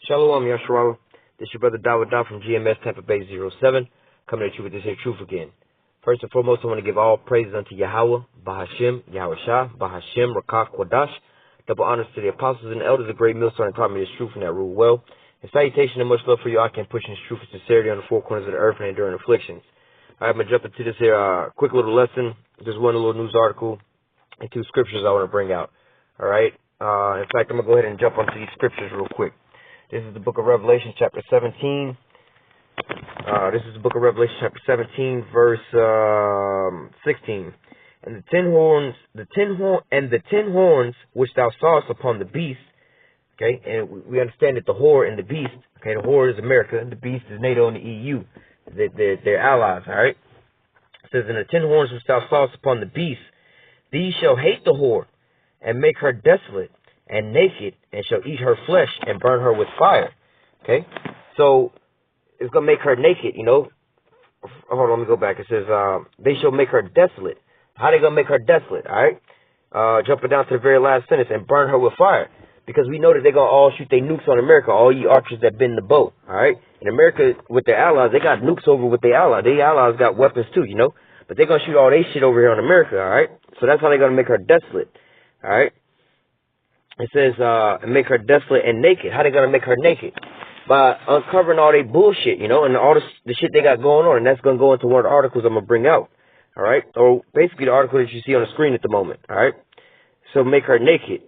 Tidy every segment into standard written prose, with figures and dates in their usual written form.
Shalom, Yasharal. This is your brother Dawud Daw from GMS Tampa Bay 07, coming at you with this here truth again. First and foremost, I want to give all praises unto Yahweh, Bahashim, Yahweh Shah, Bahashim, Rakach, Kwadash. Double honors to the apostles and elders, the great millstone, and taught me this truth and that rule well. And salutation and much love for you. I can push this truth and sincerity on the four corners of the earth and enduring afflictions. I'm going to jump into this here quick little lesson. Just one little news article and two scriptures I want to bring out. All right. In fact, I'm going to go ahead and jump onto these scriptures real quick. This is the book of Revelation, chapter 17. This is the book of Revelation, chapter 17, verse 16. And the ten horns which thou sawest upon the beast. Okay, and we understand that the whore and the beast. Okay, the whore is America, and the beast is NATO and the EU. They're allies. All right. It says, and the 10 horns which thou sawest upon the beast, these shall hate the whore, and make her desolate and naked, and shall eat her flesh and burn her with fire. Okay, so it's gonna make her naked. You know. Hold on, let me go back. It says they shall make her desolate. How they gonna make her desolate? All right, jumping down to the very last sentence, and burn her with fire, because we know that they're gonna all shoot their nukes on America. All you archers that been in the boat. All right, in America with their allies, they got nukes over with their allies. Their allies got weapons too, you know. But they're gonna shoot all their shit over here on America. All right, so that's how they're gonna make her desolate. All right. It says, make her desolate and naked. How they gonna make her naked? By uncovering all their bullshit, you know, and all the shit they got going on. And that's gonna go into one of the articles I'm gonna bring out. All right, or basically the article that you see on the screen at the moment. All right, so make her naked,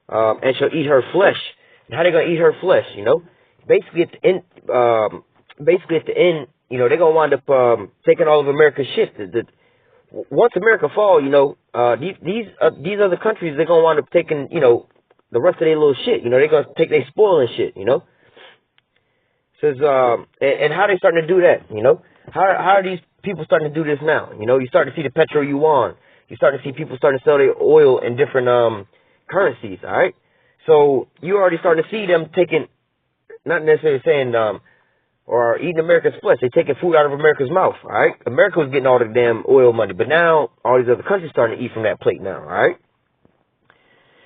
and shall eat her flesh. And how they gonna eat her flesh? You know, basically at the end, you know, they're gonna wind up taking all of America's shit. Once America fall, you know, these other countries, they're gonna wind up taking, you know, the rest of their little shit. You know, they're gonna take their spoiling shit. You know, says and how they starting to do that? You know, how are these people starting to do this now? You know, you start to see the petro yuan. You start to see people starting to sell their oil in different currencies. All right, so you already starting to see them taking, not necessarily saying or eating America's flesh. They're taking food out of America's mouth. All right, America was getting all the damn oil money, but now all these other countries starting to eat from that plate now. All right.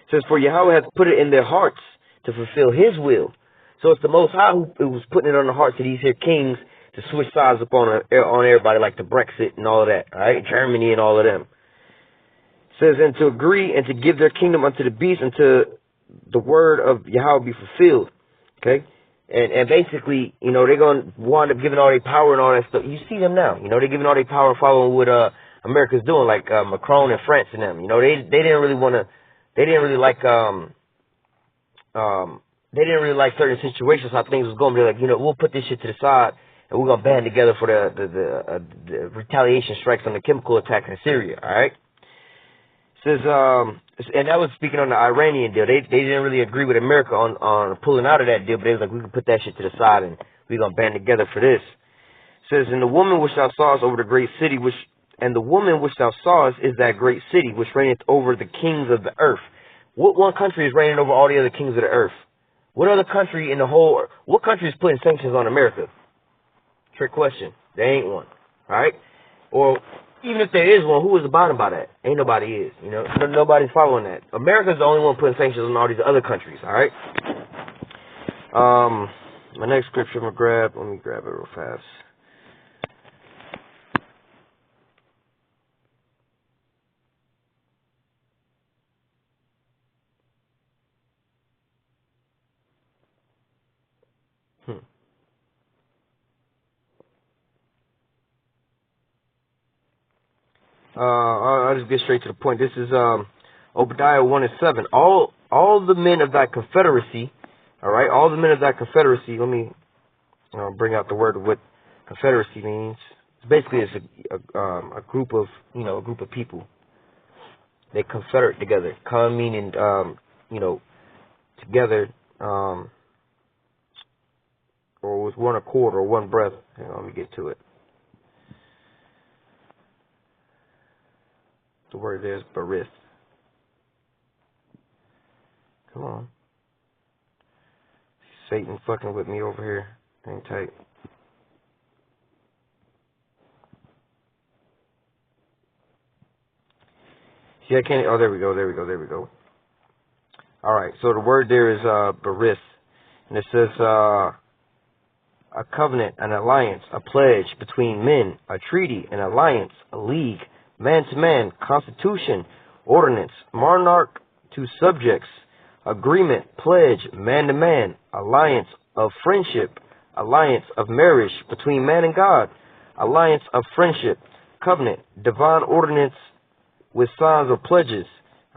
It says, for Yahweh hath put it in their hearts to fulfill his will. So it's the Most High who was putting it on the hearts of these here kings to switch sides up on everybody, like the Brexit and all of that, all right? Germany and all of them. It says, and to agree and to give their kingdom unto the beast, until the word of Yahweh be fulfilled, okay? And basically, you know, they're going to wind up giving all their power and all that stuff. You see them now, you know, they're giving all their power and following what America's doing, like Macron and France and them. You know, they didn't really want to. They didn't really like certain situations, how things was going. They're like, you know, we'll put this shit to the side and we're gonna band together for the retaliation strikes on the chemical attack in Syria. All right. It says and that was speaking on the Iranian deal. They didn't really agree with America on pulling out of that deal, but they was like, we can put that shit to the side and we're gonna band together for this. It says, and the woman which thou sawest over the great city and the woman which thou sawest is that great city which reigneth over the kings of the earth. What one country is reigning over all the other kings of the earth? What other country in the whole, what country is putting sanctions on America? Trick question. There ain't one. All right? Or even if there is one, who is abiding by that? Ain't nobody is. You know, nobody's following that. America's the only one putting sanctions on all these other countries. All right? My next scripture I'm going to let me grab it real fast. I'll just get straight to the point. This is Obadiah 1:7. All the men of thy confederacy, all right, all the men of thy confederacy. Let me bring out the word of what confederacy means. Basically, it's a group of, you know, a group of people. They confederate together. Con meaning, you know, together, or with one accord or one breath. Hang on, let me get to it. The word there is barith. Come on. Satan fucking with me over here. Hang tight. See, I can't. Oh, there we go. All right. So the word there is barith. And it says, a covenant, an alliance, a pledge between men, a treaty, an alliance, a league, man to man, constitution, ordinance, monarch to subjects, agreement, pledge, man to man, alliance of friendship, alliance of marriage between man and God, alliance of friendship, covenant, divine ordinance with signs or pledges,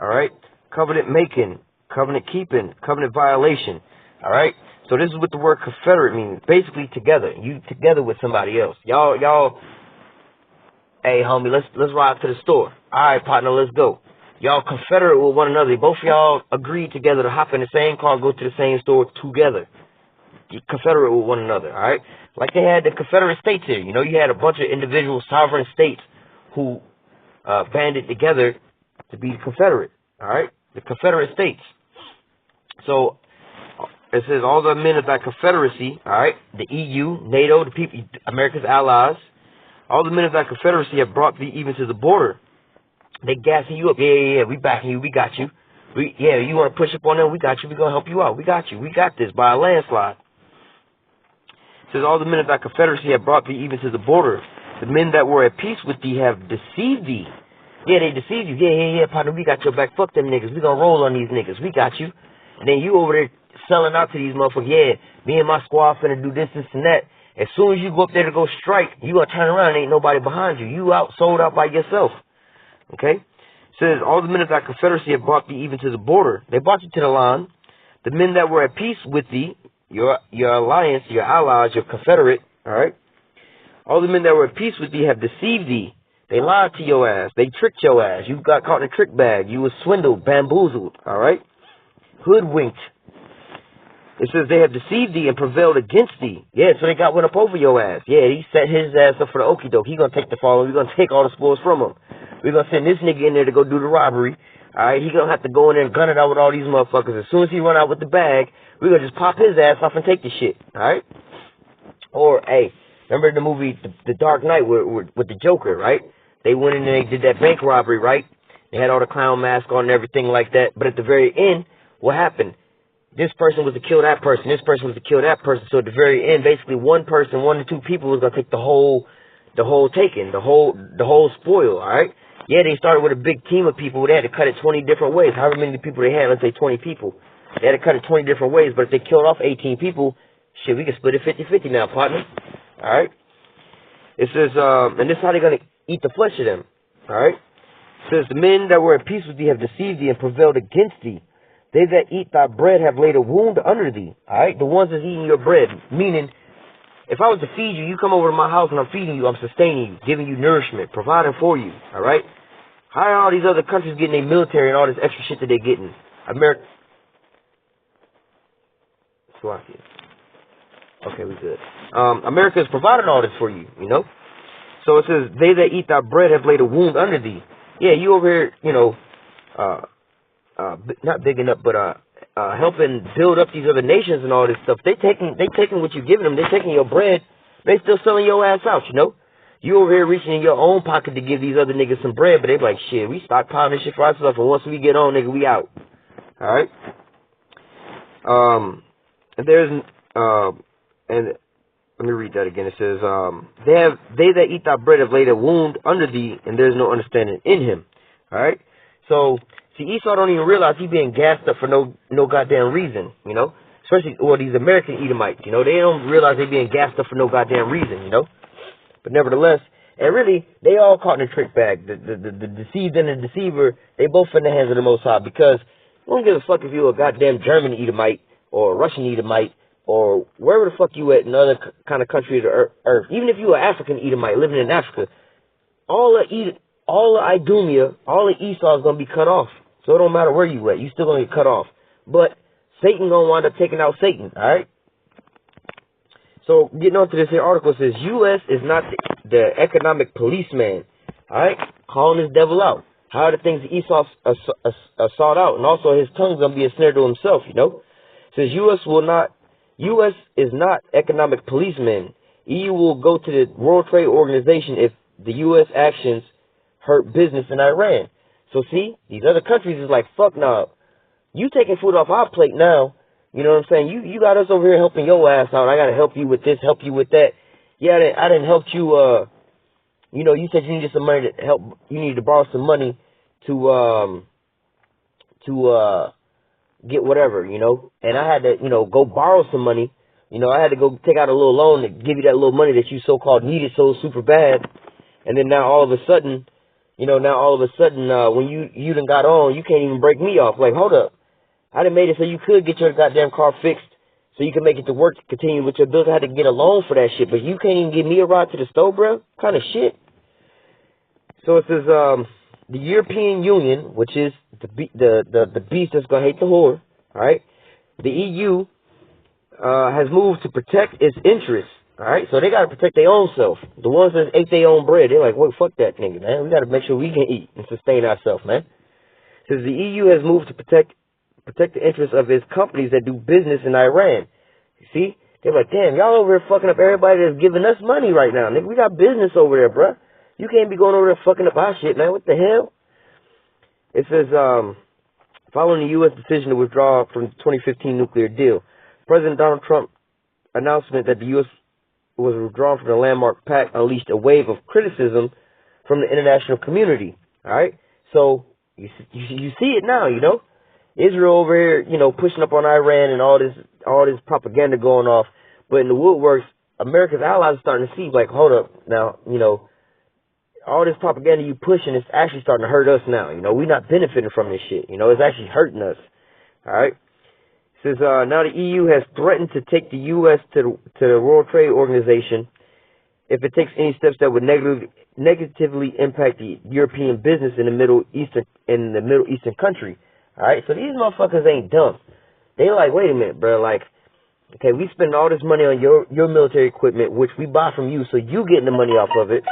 all right? Covenant making, covenant keeping, covenant violation, all right? So this is what the word confederate means. Basically together. You together with somebody else. Y'all, hey homie, let's ride to the store. All right, partner, let's go. Y'all confederate with one another. Both of y'all agreed together to hop in the same car, go to the same store together. You confederate with one another, all right? Like they had the Confederate States here. You know, you had a bunch of individual sovereign states who banded together to be Confederate, all right? The Confederate States. So it says all the men of that confederacy, all right, the EU, NATO, the people, America's allies, all the men of that confederacy have brought thee even to the border. They gassing you up. Yeah, we backing you. We got you. You want to push up on them? We got you. We going to help you out. We got you. We got this by a landslide. It says all the men of that confederacy have brought thee even to the border. The men that were at peace with thee have deceived thee. Yeah, they deceived you. Yeah, partner, we got your back. Fuck them niggas. We going to roll on these niggas. We got you. And then you over there selling out to these motherfuckers. Yeah, me and my squad finna do this and that. As soon as you go up there to go strike, you gonna turn around and ain't nobody behind you. You sold out by yourself. Okay? It says, all the men of that confederacy have brought thee even to the border. They brought you to the line. The men that were at peace with thee, your alliance, your allies, your confederate, all right? All the men that were at peace with thee have deceived thee. They lied to your ass. They tricked your ass. You got caught in a trick bag. You was swindled, bamboozled, all right? Hoodwinked. It says they have deceived thee and prevailed against thee. Yeah, so they got one up over your ass. Yeah, he set his ass up for the okie doke. He gonna take the fall. We're gonna take all the spoils from him. We're gonna send this nigga in there to go do the robbery. All right, he gonna have to go in there and gun it out with all these motherfuckers. As soon as he run out with the bag, we're gonna just pop his ass off and take the shit. All right. Or hey, remember the movie The Dark Knight with the Joker, right? They went in and they did that bank robbery, right? They had all the clown mask on and everything like that. But at the very end, what happened? This person was to kill that person. This person was to kill that person. So at the very end, basically one person, 1 to 2 people was gonna take the whole taken, the whole spoil. All right. Yeah, they started with a big team of people. They had to cut it 20 different ways. However many people they had, let's say 20 people. They had to cut it 20 different ways. But if they killed off 18 people, shit, we can split it 50-50 now, partner. All right. It says, and this is how they're gonna eat the flesh of them. All right. It says the men that were at peace with thee have deceived thee and prevailed against thee. They that eat thy bread have laid a wound under thee. All right? The ones that's eating your bread. Meaning, if I was to feed you, you come over to my house and I'm feeding you, I'm sustaining you, giving you nourishment, providing for you. All right? How are all these other countries getting their military and all this extra shit that they're getting? America. Slovakia. Okay, we good. America is providing all this for you, you know? So it says, they that eat thy bread have laid a wound under thee. Yeah, you over here, you know, not bigging up, but helping build up these other nations and all this stuff. They taking what you giving them. They taking your bread. They still selling your ass out, you know. You over here reaching in your own pocket to give these other niggas some bread, but they be like, shit, we stockpiling this shit for ourselves, and once we get on, nigga, we out. All right. And let me read that again. It says, they that eat thy bread have laid a wound under thee, and there is no understanding in him. All right. So. See, Esau don't even realize he being gassed up for no goddamn reason, you know? Especially, these American Edomites, you know? They don't realize they being gassed up for no goddamn reason, you know? But nevertheless, and really, they all caught in a trick bag. The deceived and the deceiver, they both in the hands of the Most High, because you don't give a fuck if you're a goddamn German Edomite or a Russian Edomite or wherever the fuck you at in other kind of country of the earth. Even if you're an African Edomite living in Africa, all the Idumea, all the Esau is going to be cut off. So it don't matter where you at. You still going to get cut off. But Satan going to wind up taking out Satan. All right? So getting on to this here article, says U.S. is not the economic policeman. All right? Calling this devil out. How are the things that Esau sought out? And also his tongue's going to be a snare to himself, you know? It says U.S. is not economic policeman. EU will go to the World Trade Organization if the U.S. actions hurt business in Iran. So see, these other countries is like, fuck nah. You taking food off our plate now, You know what I'm saying? You got us over here helping your ass out. I got to help you with this, help you with that. Yeah, I didn't help you, you know, you said you needed some money to help, you needed to borrow some money to get whatever, you know, and I had to, you know, go borrow some money. You know, I had to go take out a little loan to give you that little money that you so-called needed so super bad. And then now all of a sudden, you know, when you done got on, you can't even break me off. Like, hold up. I done made it so you could get your goddamn car fixed so you can make it to work to continue with your bills. I had to get a loan for that shit, but you can't even give me a ride to the store, bro? Kind of shit. So it says, the European Union, which is the beast that's gonna hate the whore, alright? The EU, has moved to protect its interests, alright? So they gotta protect their own self. The ones that ate their own bread, they're like, well, fuck that nigga, man. We gotta make sure we can eat and sustain ourselves, man. It says the EU has moved to protect the interests of its companies that do business in Iran. You see? They're like, damn, y'all over here fucking up everybody that's giving us money right now. Nigga, we got business over there, bruh. You can't be going over there fucking up our shit, man. What the hell? It says, following the U.S. decision to withdraw from the 2015 nuclear deal, President Donald Trump's announcement that the U.S. was withdrawn from the landmark pact unleashed a wave of criticism from the international community. All right? So, you see it now, you know? Israel over here, you know, pushing up on Iran and all this propaganda going off. But in the woodworks, America's allies are starting to see, like, hold up, now, you know, all this propaganda you pushing is actually starting to hurt us now. You know, we're not benefiting from this shit. You know, it's actually hurting us. All right? It says, now the EU has threatened to take the U.S. to the World Trade Organization if it takes any steps that would negatively impact the European business in the Middle Eastern country. All right, so these motherfuckers ain't dumb. They like, wait a minute, bro. Like, okay, we spend all this money on your military equipment, which we buy from you, so you getting the money off of it,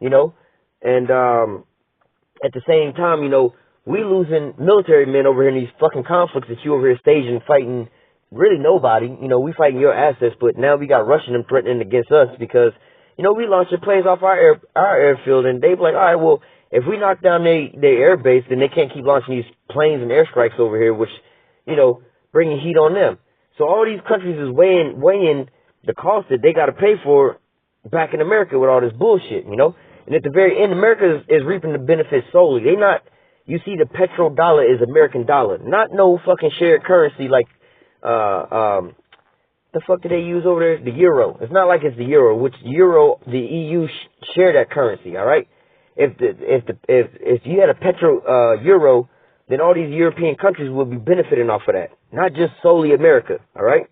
you know. And at the same time, you know, we losing military men over here in these fucking conflicts that you over here staging, fighting really nobody. You know, we fighting your assets, but now we got Russian and threatening against us because, you know, we launching planes off our airfield, and they be like, all right, well, if we knock down their air base, then they can't keep launching these planes and airstrikes over here, which, you know, bringing heat on them. So all these countries is weighing the cost that they got to pay for back in America with all this bullshit, you know. And at the very end, America is reaping the benefits solely. They not, you see, the petrodollar is American dollar, not no fucking shared currency like, the fuck do they use over there? The euro. It's not like it's the euro, which the EU share that currency, all right? If you had a euro, then all these European countries would be benefiting off of that, not just solely America. All right.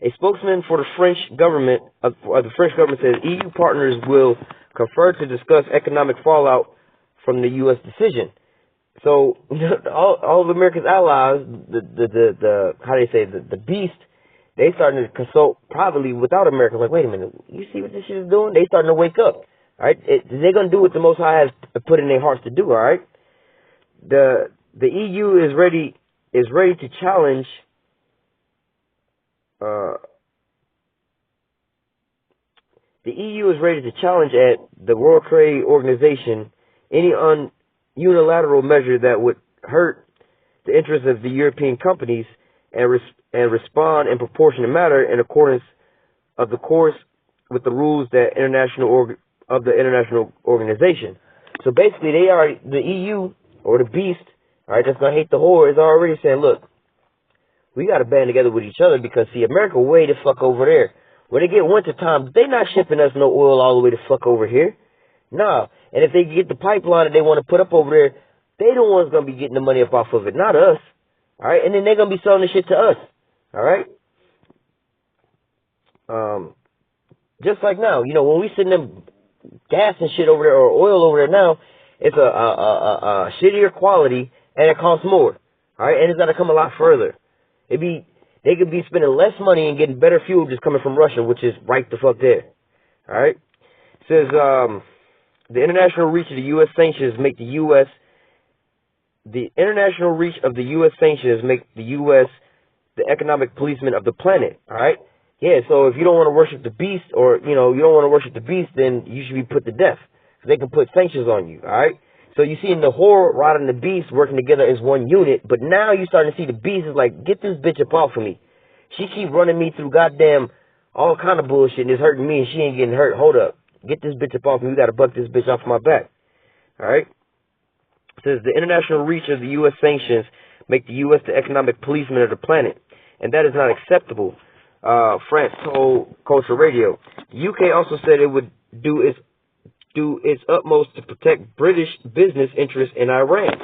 A spokesman for the French government says EU partners will confer to discuss economic fallout from the U.S. decision. So all of America's allies, the how do they say the beast. They starting to consult privately without America. Like, wait a minute, you see what this shit is doing? They starting to wake up. All right, they're gonna do what the Most High has put in their hearts to do. All right, the EU is ready to challenge. The EU is ready to challenge at the World Trade Organization any unilateral measure that would hurt the interests of the European companies and respond in proportionate manner in accordance of the course with the rules that of the international organization. So basically, the EU or the beast, all right, that's gonna hate the whore, is already saying, look, we gotta band together with each other because see, America way the fuck over there. When they get winter time, they not shipping us no oil all the way the fuck over here. Nah, and if they get the pipeline that they want to put up over there, they the ones gonna be getting the money up off of it, not us. All right, and then they're gonna be selling the shit to us. All right. Just like now, you know, when we send them gas and shit over there or oil over there now, it's a shittier quality and it costs more. All right, and it's gotta come a lot further. They could be spending less money and getting better fuel just coming from Russia, which is right the fuck there. All right. It says the international reach of the U.S. sanctions make the U.S. The international reach of the U.S. sanctions make the U.S. the economic policeman of the planet. All right. Yeah. So if you don't want to worship the beast, or you know you don't want to worship the beast, then you should be put to death. So they can put sanctions on you. All right. So you see in the Horde, Rod, and the Beast working together as one unit, but now you starting to see the Beast is like, get this bitch up off of me. She keep running me through goddamn all kind of bullshit and it's hurting me and she ain't getting hurt. Hold up. Get this bitch up off me. We gotta buck this bitch off my back. Alright? It says the international reach of the U.S. sanctions make the U.S. the economic policeman of the planet. And that is not acceptable, France told Culture Radio. The UK also said it would do its utmost to protect British business interests in Iran.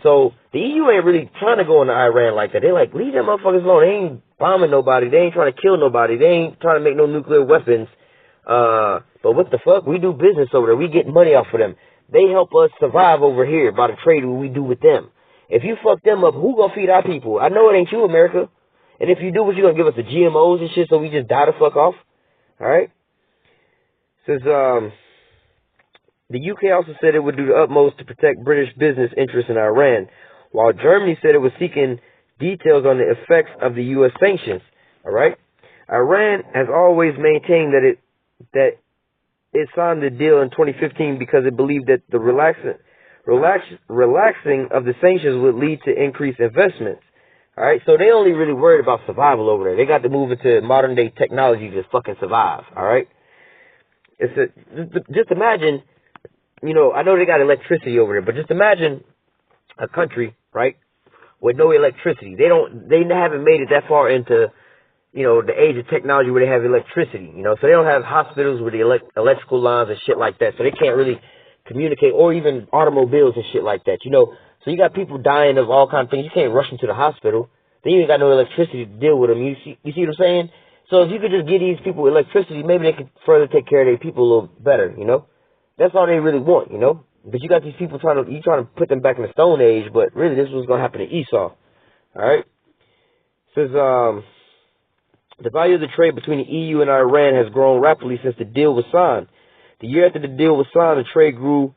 So the EU ain't really trying to go into Iran like that. They like, leave them motherfuckers alone. They ain't bombing nobody. They ain't trying to kill nobody. They ain't trying to make no nuclear weapons. But what the fuck? We do business over there. We get money off of them. They help us survive over here by the trade we do with them. If you fuck them up, who gonna feed our people? I know it ain't you, America. And if you do, what you gonna give us the GMOs and shit so we just die the fuck off? Alright? Says, the UK also said it would do the utmost to protect British business interests in Iran, while Germany said it was seeking details on the effects of the U.S. sanctions. All right? Iran has always maintained that it signed the deal in 2015 because it believed that the relaxing of the sanctions would lead to increased investments. All right? So they only really worried about survival over there. They got to move into modern day technology to fucking survive. All right? Just imagine. You know, I know they got electricity over there, but just imagine a country, right, with no electricity. They haven't made it that far into, you know, the age of technology where they have electricity, you know, so they don't have hospitals with the electrical lines and shit like that, so they can't really communicate, or even automobiles and shit like that, you know. So you got people dying of all kinds of things. You can't rush them to the hospital. Then you ain't got no electricity to deal with them. You see what I'm saying? So if you could just give these people electricity, maybe they could further take care of their people a little better, you know. That's all they really want, you know. But you got these people trying to put them back in the Stone Age, but really this was going to happen to Esau. All right. It says the value of the trade between the EU and Iran has grown rapidly since the deal was signed. The year after the deal was signed, the trade grew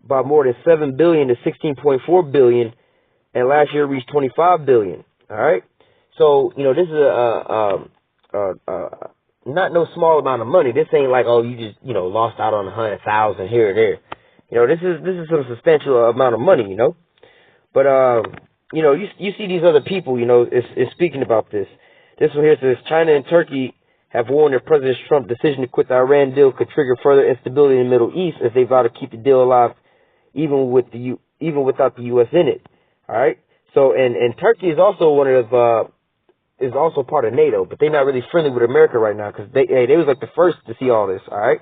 by more than $7 billion to $16.4 billion, and last year reached $25 billion. All right. So you know this is not no small amount of money. This ain't like, oh, you just, you know, lost out on 100,000 here or there. You know, this is some substantial amount of money, you know. But you know, you see these other people, you know, is speaking about this. This one here says China and Turkey have warned that President Trump's decision to quit the Iran deal could trigger further instability in the Middle East as they vow to keep the deal alive, even without the U.S. in it. All right. So and Turkey is also one of is also part of NATO, but they're not really friendly with America right now because they was like the first to see all this, all right?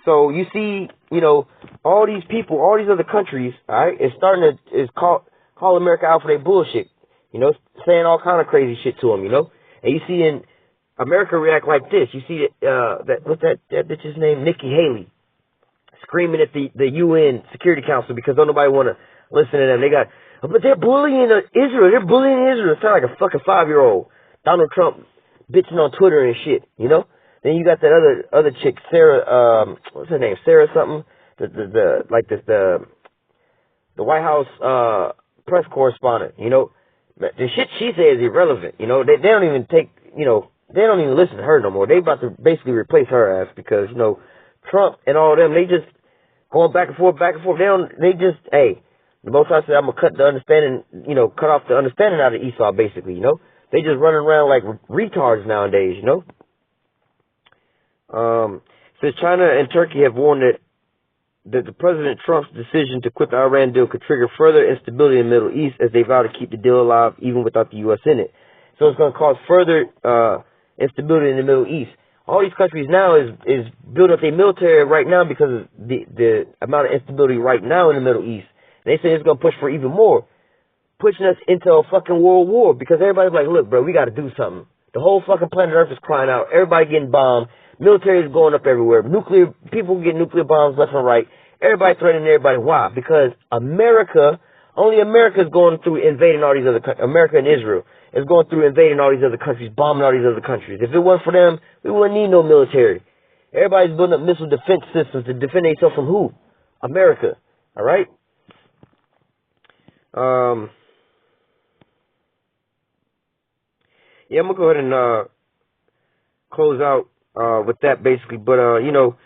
So you see, you know, all these people, all these other countries, all right, is starting to call America out for their bullshit, you know, saying all kind of crazy shit to them, you know? And you see in America react like this. You see what's that bitch's name? Nikki Haley screaming at the UN Security Council because don't nobody want to listen to them. But they're bullying Israel. They're bullying Israel. It sounds like a fucking 5-year-old. Donald Trump bitching on Twitter and shit, you know? Then you got that other chick, Sarah, what's her name? Sarah something? The White House press correspondent, you know? The shit she says is irrelevant, you know? They don't even take, you know, they don't even listen to her no more. They about to basically replace her ass because, you know, Trump and all of them, they just going back and forth. Hey, the Most High said I'm gonna cut off the understanding out of Esau, basically, you know? They just running around like retards nowadays, you know. Says China and Turkey have warned that the President Trump's decision to quit the Iran deal could trigger further instability in the Middle East as they vow to keep the deal alive even without the U.S. in it. So it's going to cause further instability in the Middle East. All these countries now is building up their military right now because of the amount of instability right now in the Middle East. And they say it's going to push for even more, pushing us into a fucking world war because everybody's like, look, bro, we got to do something. The whole fucking planet Earth is crying out. Everybody getting bombed. Military is going up everywhere. People get nuclear bombs left and right. Everybody threatening everybody. Why? Because only America is going through invading all these other countries. America and Israel is going through invading all these other countries, bombing all these other countries. If it wasn't for them, we wouldn't need no military. Everybody's building up missile defense systems to defend themselves from who? America. All right? Yeah, I'm going to go ahead and close out with that basically. But, you know,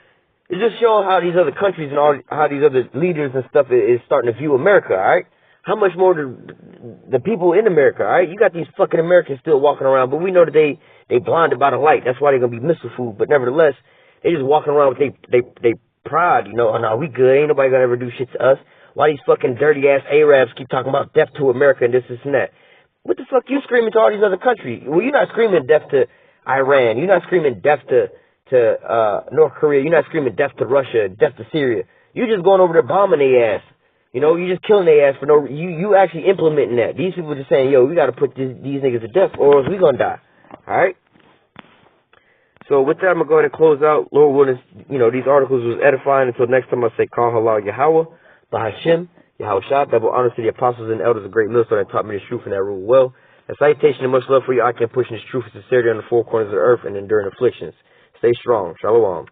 It's just showing how these other countries and all, how these other leaders and stuff is starting to view America, all right? How much more the people in America, all right? You got these fucking Americans still walking around, but we know that they blinded by the light. That's why they're going to be missile food. But nevertheless, they just walking around with they pride, you know, oh, no, we good. Ain't nobody going to ever do shit to us. Why these fucking dirty-ass Arabs keep talking about death to America and this and that? What the fuck you screaming to all these other countries? Well, you're not screaming death to Iran. You're not screaming death to North Korea. You're not screaming death to Russia, death to Syria. You're just going over there bombing their ass. You know, you're just killing their ass for no. You actually implementing that. These people just saying, yo, we got to put these niggas to death, or else we gonna die. All right. So with that, I'm gonna go ahead and close out. Lord willing, you know, these articles was edifying. Until next time, I say, Call Halal Yahweh, Bahashim, Yahweh Shah, double honors to the apostles and elders of great millstone that taught me the truth and that rule well. A citation and much love for you. I can push this truth and sincerity on the four corners of the earth and enduring afflictions. Stay strong. Shalom.